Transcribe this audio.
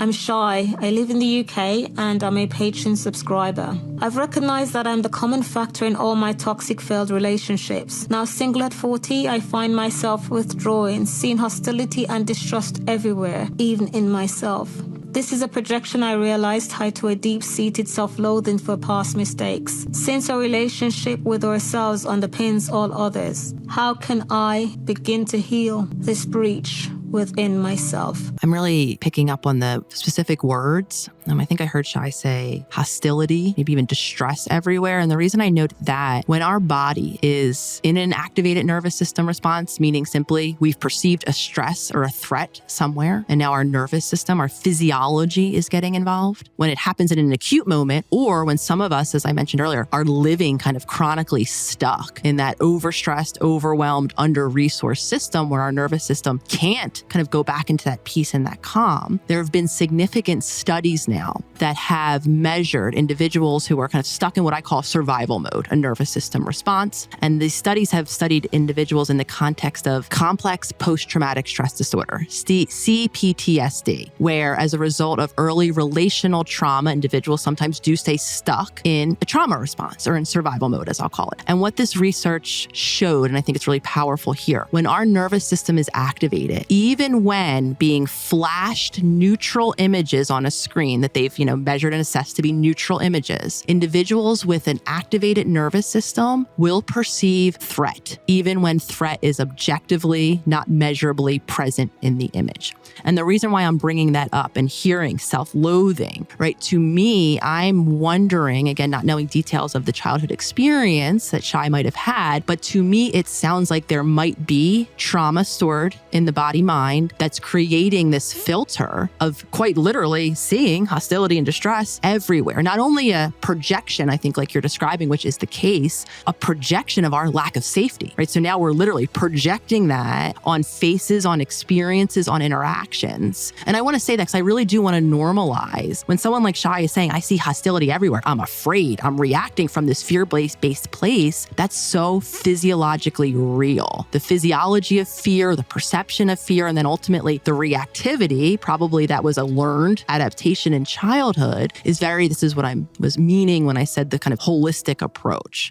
I'm Shy. I live in the UK and I'm a Patreon subscriber. I've recognized that I'm the common factor in all my toxic failed relationships. Now single at 40, I find myself withdrawing, seeing hostility and distrust everywhere, even in myself. This is a projection I realized tied to a deep-seated self-loathing for past mistakes. Since our relationship with ourselves underpins all others, how can I begin to heal this breach within myself? I'm really picking up on the specific words. I think I heard Shai say hostility, maybe even distress everywhere. And the reason I note that, when our body is in an activated nervous system response, meaning simply we've perceived a stress or a threat somewhere, and now our nervous system, our physiology is getting involved. When it happens in an acute moment, or when some of us, as I mentioned earlier, are living kind of chronically stuck in that overstressed, overwhelmed, under-resourced system where our nervous system can't kind of go back into that peace and that calm. There have been significant studies now that have measured individuals who are kind of stuck in what I call survival mode, a nervous system response. And these studies have studied individuals in the context of complex post-traumatic stress disorder, CPTSD, where as a result of early relational trauma, individuals sometimes do stay stuck in a trauma response or in survival mode, as I'll call it. And what this research showed, and I think it's really powerful here, when our nervous system is activated, even when being flashed neutral images on a screen that they've, measured and assessed to be neutral images, individuals with an activated nervous system will perceive threat, even when threat is objectively, not measurably present in the image. And the reason why I'm bringing that up and hearing self-loathing, right? To me, I'm wondering, again, not knowing details of the childhood experience that Shai might have had, but to me, it sounds like there might be trauma stored in the body-mind that's creating this filter of quite literally seeing hostility and distress everywhere. Not only a projection, I think, like you're describing, which is the case, a projection of our lack of safety, right? So now we're literally projecting that on faces, on experiences, on interactions. And I want to say that because I really do want to normalize when someone like Shai is saying, I see hostility everywhere, I'm afraid, I'm reacting from this fear-based place. That's so physiologically real. The physiology of fear, the perception of fear, and then ultimately the reactivity, probably that was a learned adaptation in childhood, this is what I was meaning when I said the kind of holistic approach.